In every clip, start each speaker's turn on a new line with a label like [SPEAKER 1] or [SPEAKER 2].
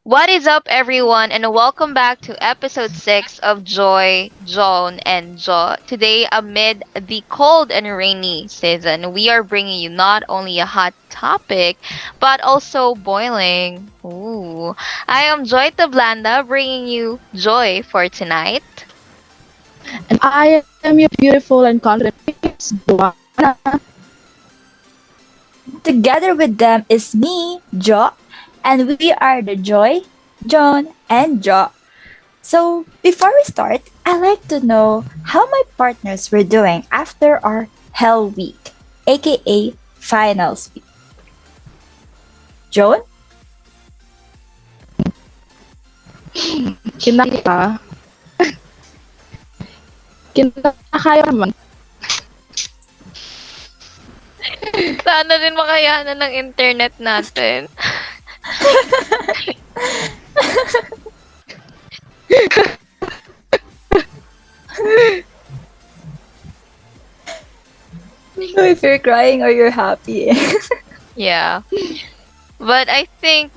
[SPEAKER 1] What is up, everyone, and welcome back to episode 6 of Joy, Joan, and Jo. Today, amid the cold and rainy season, we are bringing you not only a hot topic, but also boiling. Ooh. I am Joy.Tablanda, bringing you joy for tonight.
[SPEAKER 2] And I am your beautiful and confident host, Joanna.
[SPEAKER 3] Together with them is me, Jo, and we are the Joy, Joan, and Jo. So, before we start, I'd like to know how my partners were doing after our Hell Week, aka Finals Week. Joan?
[SPEAKER 2] Kinakaya. Kinakaya naman.
[SPEAKER 1] Sana din makayanan ng internet natin.
[SPEAKER 3] Know if you're crying or you're happy.
[SPEAKER 1] Yeah. But I think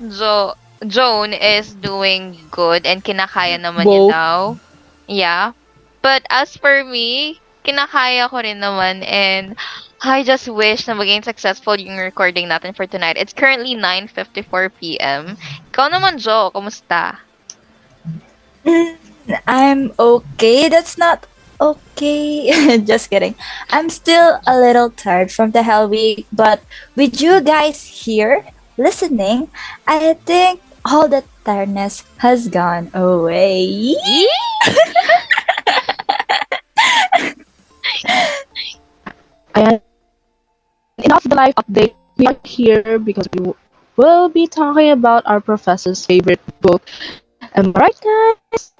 [SPEAKER 1] Joan is doing good and kinakaya naman niya
[SPEAKER 2] Both.
[SPEAKER 1] daw. Yeah. But as for me, kinakaya ko rin naman and I just wish na maging successful yung recording natin for tonight. It's currently 9:54 p.m. Ikaw naman, Jo, kumusta?
[SPEAKER 3] Mm, I'm okay. That's not okay. Just kidding. I'm still a little tired from the Hell Week, but with you guys here listening, I think all the tiredness has gone away.
[SPEAKER 1] Yee!
[SPEAKER 2] And enough of the life update. We are here because we will be talking about our professor's favorite book. Am I right, guys?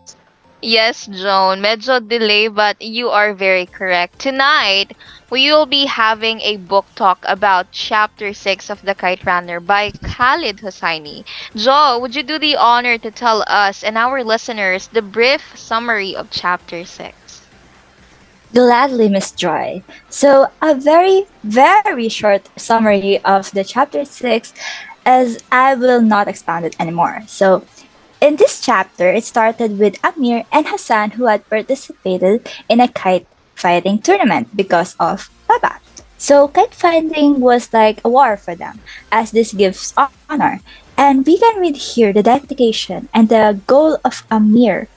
[SPEAKER 1] Yes, Joan. Medyo delay, but you are very correct. Tonight, we will be having a book talk about Chapter 6 of The Kite Runner by Khalid Hosseini. Jo, would you do the honor to tell us and our listeners the brief summary of Chapter 6?
[SPEAKER 3] Gladly, Miss Joy. So, a very, very short summary of the chapter 6, as I will not expound it anymore. So, in this chapter, it started with Amir and Hassan who had participated in a kite fighting tournament because of Baba. So, kite fighting was like a war for them, as this gives honor. And we can read here the dedication and the goal of Amir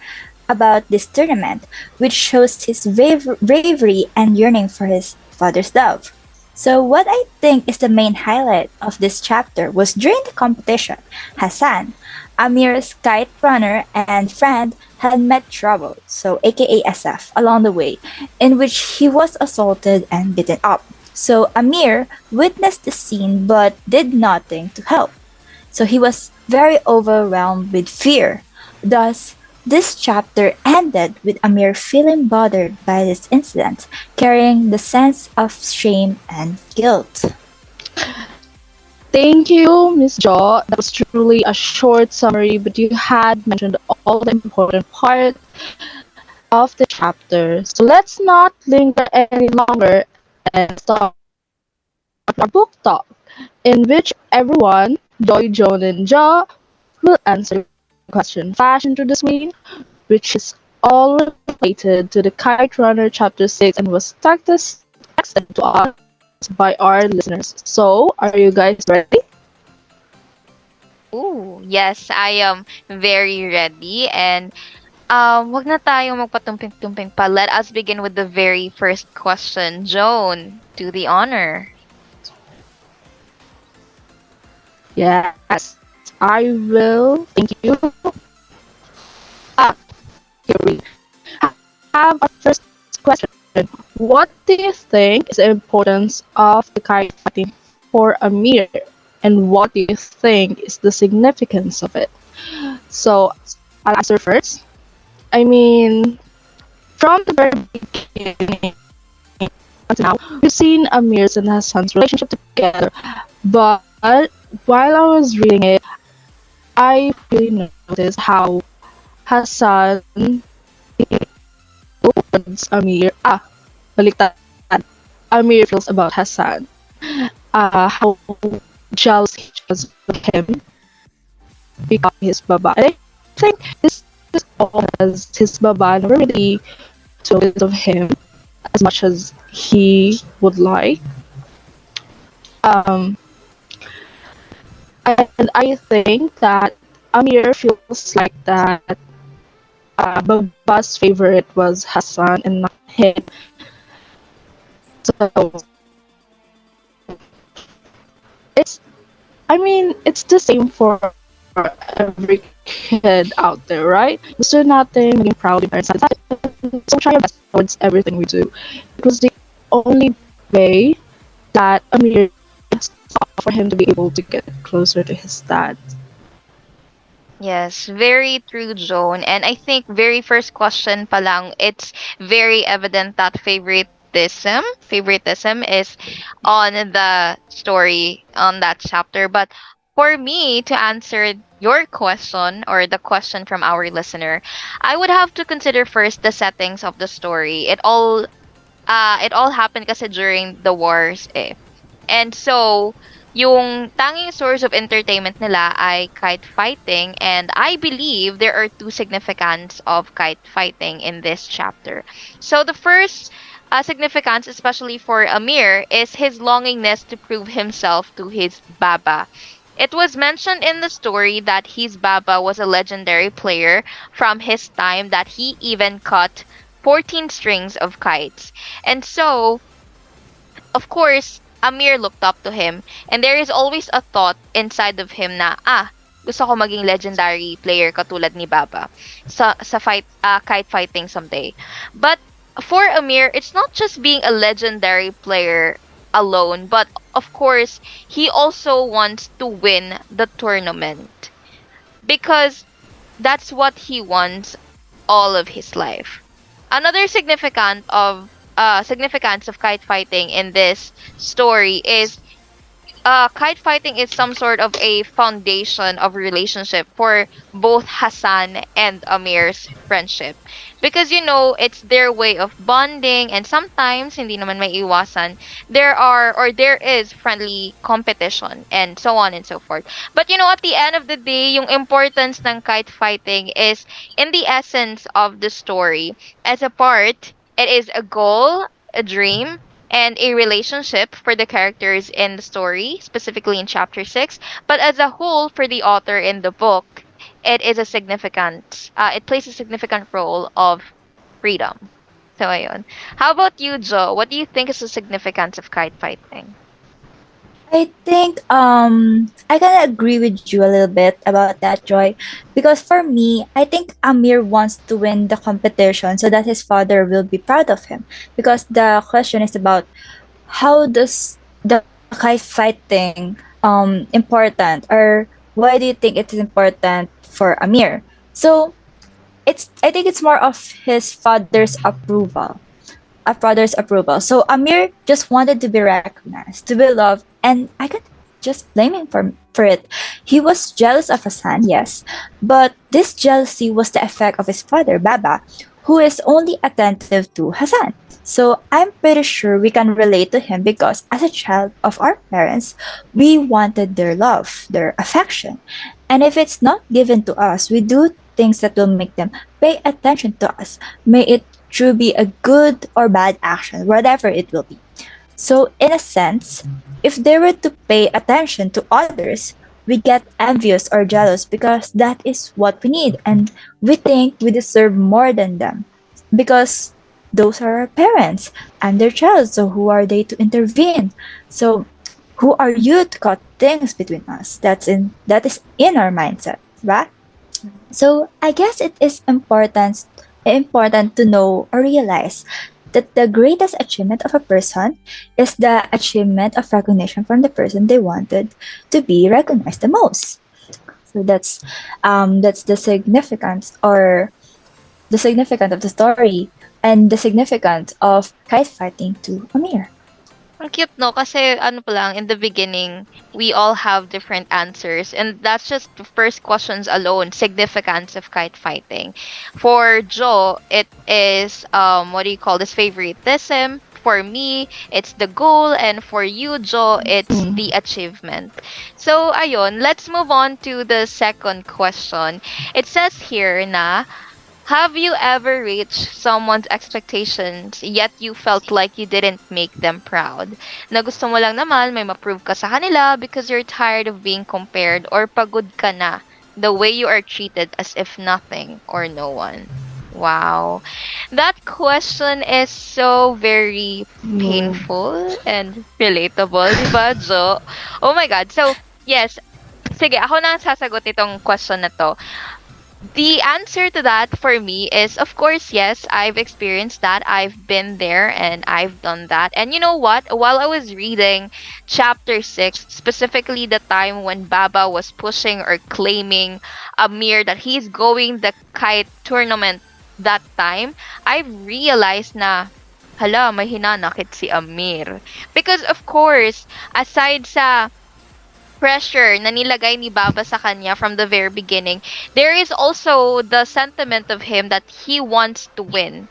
[SPEAKER 3] about this tournament, which shows his bravery and yearning for his father's love. So, what I think is the main highlight of this chapter was during the competition, Hassan, Amir's kite runner and friend, had met trouble, so aka SF, along the way, in which he was assaulted and beaten up. So, Amir witnessed the scene but did nothing to help. So, he was very overwhelmed with fear. Thus, this chapter ended with Amir feeling bothered by this incident, carrying the sense of shame and guilt.
[SPEAKER 2] Thank you, Miss Jo. That was truly a short summary, but you had mentioned all the important parts of the chapter. So let's not linger any longer and start our book talk, in which everyone, Joy, Joan, and Jo, will answer the question flash into the screen, which is all related to the Kite Runner Chapter 6 and was texted to us by our listeners. So, are you guys ready?
[SPEAKER 1] Ooh, yes, I am very ready. And wag na tayo magpatumping-tumping pa. Let us begin with the very first question. Joan, do the honor.
[SPEAKER 2] Yes, I will. Thank you. Here we have our first question. What do you think is the importance of the kite fighting for Amir? And what do you think is the significance of it? So, I'll answer first. I mean, from the very beginning until now, we've seen Amir's and Hassan's relationship together. But while I was reading it, I really noticed how Hassan towards Amir. Baliktad. Amir feels about Hassan. How jealous he was of him. become his baba. And I think this is all because his baba never really took it of him as much as he would like. Um, and I think that Amir feels like that Baba's favorite was Hassan and not him. So it's, I mean, it's the same for every kid out there, right? Just do nothing, making proud your parents satisfied, so try your best towards everything we do. It was the only way that Amir saw for him to be able to get closer to his dad.
[SPEAKER 1] Yes, very true, Joan. And I think very first question palang, it's very evident that favoritism is on the story on that chapter. But for me to answer your question or the question from our listener, I would have to consider first the settings of the story. It all happened kasi during the wars eh. And so, yung tanging source of entertainment nila ay kite fighting, and I believe there are two significance of kite fighting in this chapter. So the first significance, especially for Amir, is his longingness to prove himself to his Baba. It was mentioned in the story that his Baba was a legendary player from his time, that he even cut 14 strings of kites. And so, of course, Amir looked up to him, and there is always a thought inside of him na, gusto ko maging legendary player katulad ni Baba sa kite fighting someday. But for Amir, it's not just being a legendary player alone, but of course, he also wants to win the tournament because that's what he wants all of his life. Another significance of kite fighting in this story is kite fighting is some sort of a foundation of relationship for both Hassan and Amir's friendship. Because it's their way of bonding, and sometimes hindi naman may iwasan, there is friendly competition and so on and so forth. But at the end of the day, yung importance ng kite fighting is in the essence of the story. As a part, it is a goal, a dream, and a relationship for the characters in the story, specifically in chapter 6. But as a whole, for the author in the book, it plays a significant role of freedom. So, ayun. How about you, Joe? What do you think is the significance of kite fighting?
[SPEAKER 3] I think I can agree with you a little bit about that, Joy, because for me, I think Amir wants to win the competition so that his father will be proud of him. Because the question is about how does the kite fighting important, or why do you think it is important for Amir? So I think it's more of his father's approval, a father's approval. So Amir just wanted to be recognized, to be loved, and I can just blame him for it. He was jealous of Hassan, yes, but this jealousy was the effect of his father, Baba, who is only attentive to Hassan. So I'm pretty sure we can relate to him because as a child of our parents, we wanted their love, their affection. And if it's not given to us, we do things that will make them pay attention to us. May it true be a good or bad action, whatever it will be. So, in a sense, if they were to pay attention to others, we get envious or jealous because that is what we need, and we think we deserve more than them because those are our parents and their child. So, who are they to intervene? So, who are you to cut things between us? That is in our mindset, right? So I guess it is important to know or realize that the greatest achievement of a person is the achievement of recognition from the person they wanted to be recognized the most. So that's the significance, or the significance of the story, and the significance of kite fighting to Amir.
[SPEAKER 1] Ang cute, no? Kasi ano pa lang, in the beginning, we all have different answers. And that's just the first questions alone, significance of kite fighting. For Joe, it is, what do you call this, favoritism. for me, it's the goal, and for you, Jo, it's
[SPEAKER 2] Mm.
[SPEAKER 1] the achievement. So, ayon, let's move on to the second question. It says here na, have you ever reached someone's expectations yet you felt like you didn't make them proud? Na gusto mo lang naman may ma-prove ka sa kanila because you're tired of being compared or pagod ka na the way you are treated as if nothing or no one. Wow. That question is so very
[SPEAKER 2] Mm.
[SPEAKER 1] painful and relatable, di ba, Jo? Oh my God. So, yes, sige, ako na ang sasagot itong question na to. The answer to that for me is, of course, yes, I've experienced that. I've been there and I've done that. And you know what? While I was reading chapter 6, specifically the time when Baba was pushing or claiming Amir that he's going the kite tournament that time, I realized na, hala, may hinanakit si Amir. Because of course, aside sa pressure na nilagay ni Baba sa kanya from the very beginning, there is also the sentiment of him that he wants to win.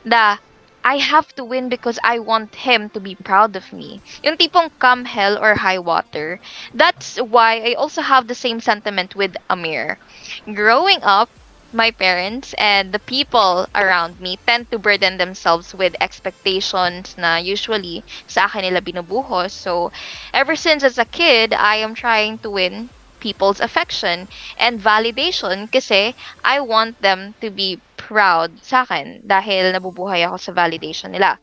[SPEAKER 1] The I have to win because I want him to be proud of me. Yung tipong come hell or high water. That's why I also have the same sentiment with Amir. Growing up, my parents and the people around me tend to burden themselves with expectations na usually sa akin nila binubuhos. So, ever since as a kid, I am trying to win people's affection and validation kasi I want them to be proud sa akin dahil nabubuhay ako sa validation nila.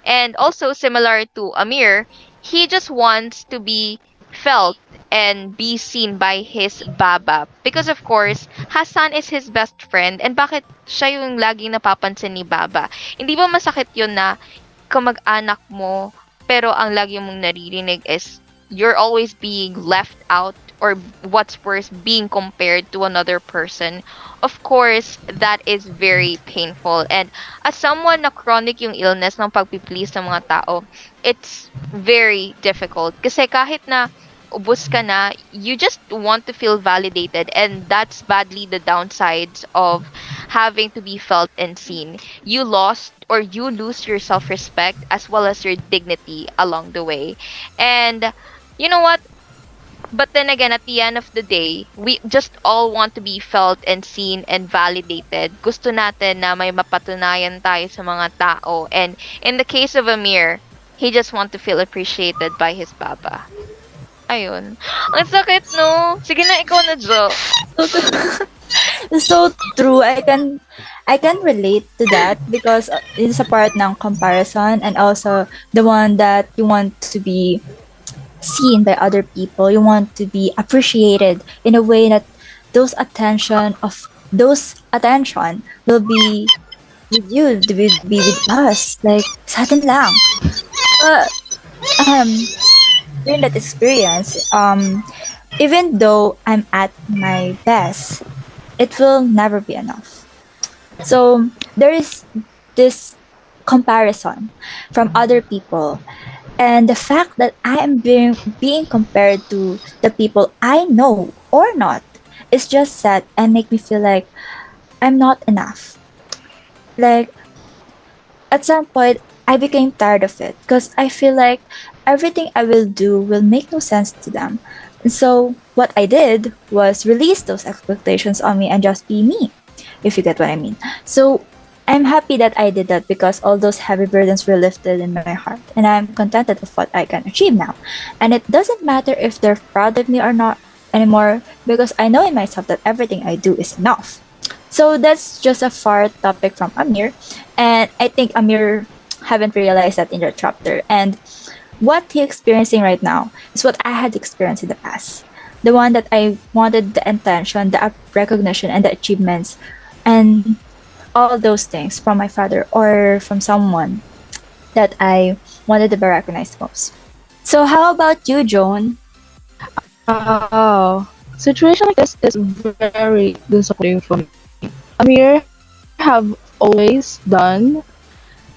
[SPEAKER 1] And also similar to Amir, he just wants to be felt and be seen by his baba. Because of course, Hassan is his best friend and bakit siya yung laging napapansin ni baba? Hindi ba masakit yun na kamag-anak mo pero ang lagi mong naririnig is you're always being left out or what's worse being compared to another person. Of course, that is very painful. And as someone na chronic yung illness ng pagpiplease ng mga tao, it's very difficult. Kasi kahit na ubus ka na, you just want to feel validated, and that's badly the downsides of having to be felt and seen. You lost or you lose your self-respect as well as your dignity along the way. And you know what? But then again, at the end of the day, we just all want to be felt and seen and validated. Gusto natin na may mapatunayan tayo sa mga tao. And in the case of Amir, he just want to feel appreciated by his baba. Ayun. Ang sakit, no? Sige na, ikaw na, Jo.
[SPEAKER 3] So true. I can relate to that because it's a part ng comparison and also the one that you want to be seen by other people. You want to be appreciated in a way that those attention will be with you, will be with us. Like sa atin lang. But um during that experience, even though I'm at my best, it will never be enough. So there is this comparison from other people, and the fact that I am being compared to the people I know or not is just sad and make me feel like I'm not enough. Like at some point I became tired of it because I feel like everything I will do will make no sense to them. And so what I did was release those expectations on me and just be me, if you get what I mean. So I'm happy that I did that because all those heavy burdens were lifted in my heart and I'm contented of what I can achieve now. And it doesn't matter if they're proud of me or not anymore because I know in myself that everything I do is enough. So that's just a far topic from Amir, and I think Amir haven't realized that in the chapter. And what he's experiencing right now is what I had experienced in the past. The one that I wanted the attention, the recognition, and the achievements, and all those things from my father or from someone that I wanted to be recognized most. So how about you, Joan?
[SPEAKER 2] Oh, situation like this is very disappointing for me. Amir have always done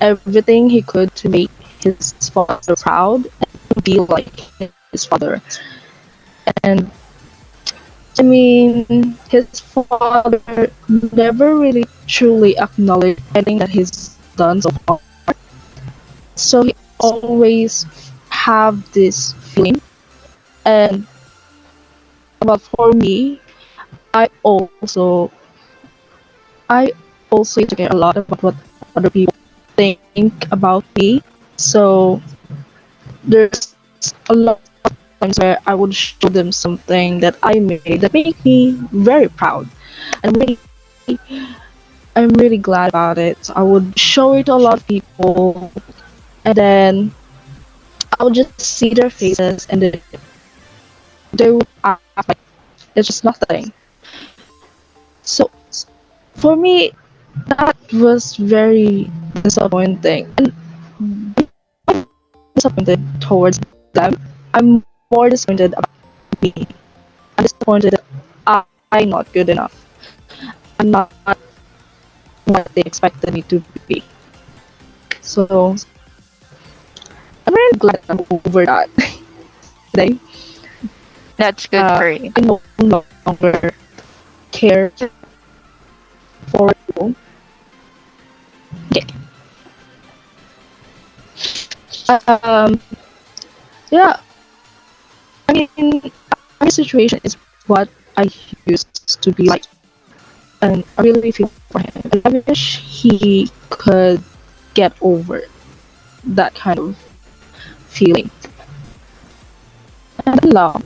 [SPEAKER 2] everything he could to make his father proud and be like his father. And I mean, his father never really truly acknowledged anything that he's done so far. So he always have this feeling. And well, for me, I also I also used to care a lot about what other people think about me. So there's a lot of times where I would show them something that I made that make me very proud. And I'm really glad about it. So I would show it to a lot of people, and then I would just see their faces, and they would act like it's just nothing. So for me, that was very disappointing. And
[SPEAKER 3] Mm.
[SPEAKER 2] disappointed towards them. I'm more disappointed about me. I'm disappointed that I'm not good enough. I'm not what they expected me to be. So I'm really glad I'm over that today.
[SPEAKER 1] That's good for you.
[SPEAKER 2] I no longer care for you. Yeah. Um. Yeah. I mean, my situation is what I used to be like, and I really feel for him. And I wish he could get over that kind of feeling. And love.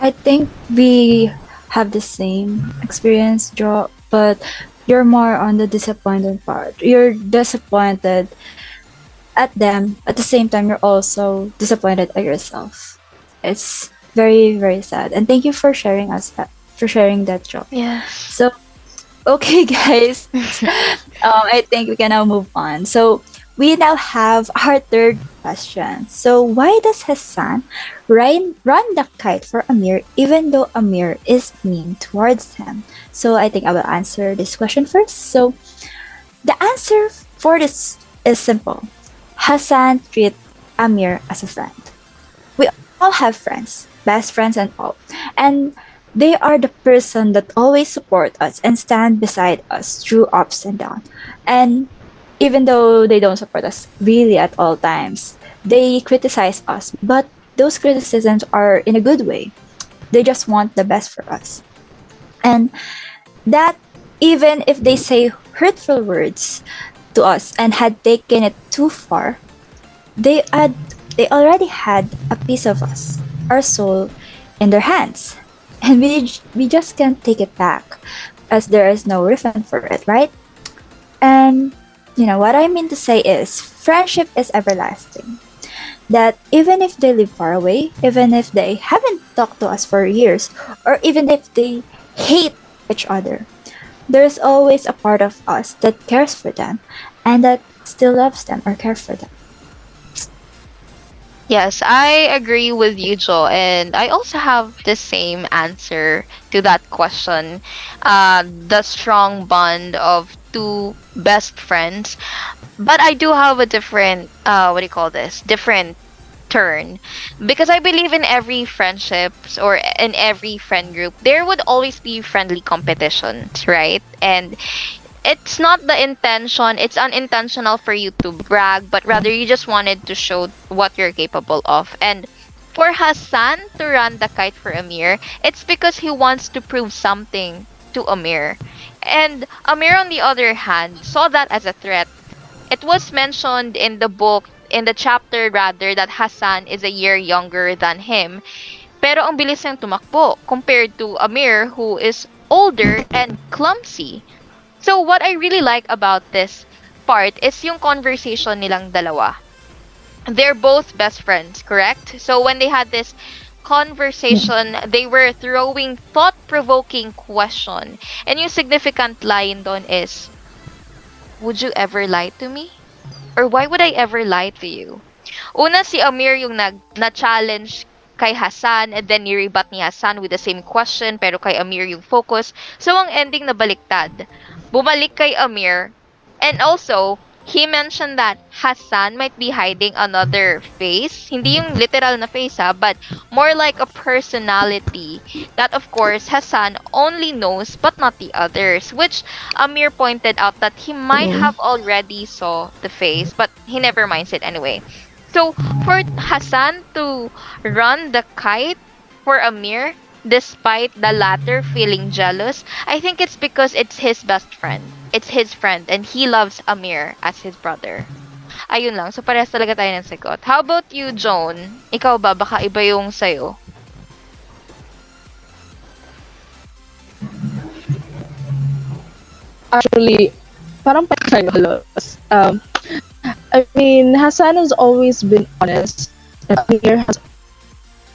[SPEAKER 3] I think we have the same experience, Joe, but you're more on the disappointed part. You're disappointed at them. At the same time, you're also disappointed at yourself. It's very, very sad. And thank you for sharing us that for sharing that, Joe.
[SPEAKER 1] Yes.
[SPEAKER 3] So okay, guys. I think we can now move on. So we now have our third question. So why does Hassan run the kite for Amir even though Amir is mean towards him? So I think I will answer this question first. So the answer for this is simple. Hassan treat Amir as a friend. We all have friends, best friends and all. And they are the person that always support us and stand beside us through ups and downs. And even though they don't support us really at all times, they criticize us, but those criticisms are in a good way. They just want the best for us. And that even if they say hurtful words to us and had taken it too far, they had they already had a piece of us, our soul, in their hands. And we just can't take it back as there is no refund for it, right? And what I mean to say is friendship is everlasting. That even if they live far away, even if they haven't talked to us for years, or even if they hate each other, there's always a part of us that cares for them and that still loves them or cares for them.
[SPEAKER 1] Yes, I agree with you, Joe, and I also have the same answer to that question. The strong bond of two best friends, but I do have a different, what do you call this? Different turn, because I believe in every friendships or in every friend group there would always be friendly competitions, right? And it's not the intention, it's unintentional for you to brag, but rather you just wanted to show what you're capable of. And for Hassan to run the kite for Amir, it's because he wants to prove something to Amir. And Amir, on the other hand, saw that as a threat. It was mentioned in the book, in the chapter rather, that Hassan is a year younger than him. Pero ang bilis niyang tumakbo compared to Amir, who is older and clumsy. So what I really like about this part is yung conversation nilang dalawa. They're both best friends, correct? So when they had this conversation, they were throwing thought-provoking question. And yung significant line doon is, would you ever lie to me? Or why would I ever lie to you? Una si Amir yung na-challenge kay Hassan, and then ni-rebut ni Hassan with the same question pero kay Amir yung focus. So ang ending na baliktad. Bumalik kay Amir, and also he mentioned that Hassan might be hiding another face. Hindi yung literal na face ha, but more like a personality that of course Hassan only knows but not the others. Which Amir pointed out that he might
[SPEAKER 2] Mm.
[SPEAKER 1] have already saw the face, but he never minds it anyway. So for Hassan to run the kite for Amir, despite the latter feeling jealous, I think it's because it's his best friend. It's his friend and he loves Amir as his brother. Ayun lang. So parehas talaga tayo ng sagot. How about you, Joan? Ikaw ba? Baka iba yung sayo.
[SPEAKER 2] Actually, parang tayo halos. I mean, Hassan has always been honest, and Amir has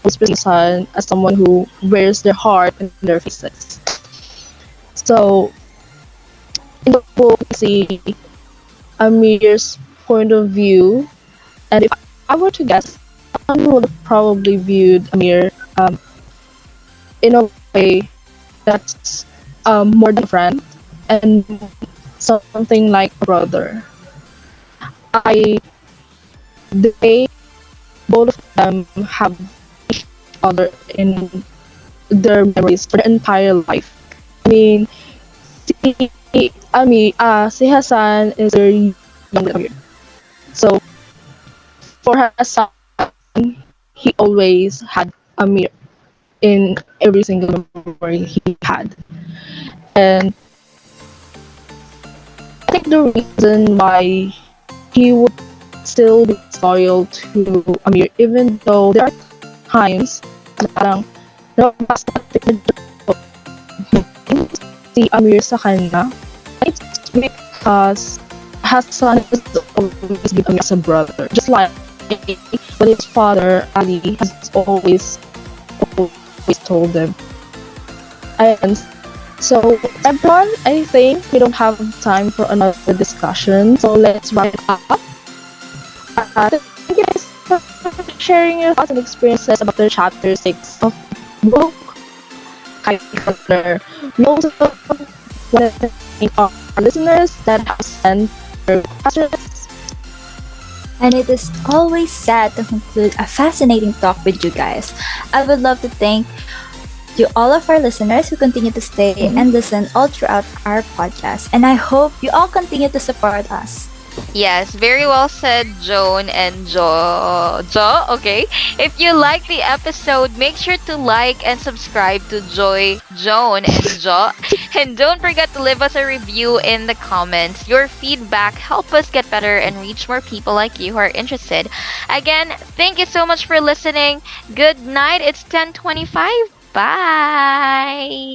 [SPEAKER 2] always been son as someone who wears their heart in their faces. So, in the book, we see Amir's point of view, and if I were to guess, I would have probably viewed Amir in a way that's more than a friend and something like a brother. I the way both of them have each other in their memories for the entire life. I mean, si si Hassan is very young than Amir. So for Hassan, he always had Amir in every single memory he had. And I think the reason why he would still be loyal to Amir, even though there are times na parang napasakit si Amir sa kanya. It's because Hassan has always been Amir as a brother. Just like when his father, Ali, has always told them. And so, everyone, I think we don't have time for another discussion. So, let's wrap it up. Thank you guys for sharing your thoughts and experiences about the chapter 6 of book Kite. We also want to thank our listeners that have sent their questions.
[SPEAKER 3] And it is always sad to conclude a fascinating talk with you guys. I would love to thank you all of our listeners who continue to stay and listen all throughout our podcast. And I hope you all continue to support us.
[SPEAKER 1] Yes, very well said, Joan and Jo. Okay. If you like the episode, make sure to like and subscribe to Joy, Joan, and Jo. And don't forget to leave us a review in the comments. Your feedback help us get better and reach more people like you who are interested. Again, thank you so much for listening. Good night. It's 10:25. Bye.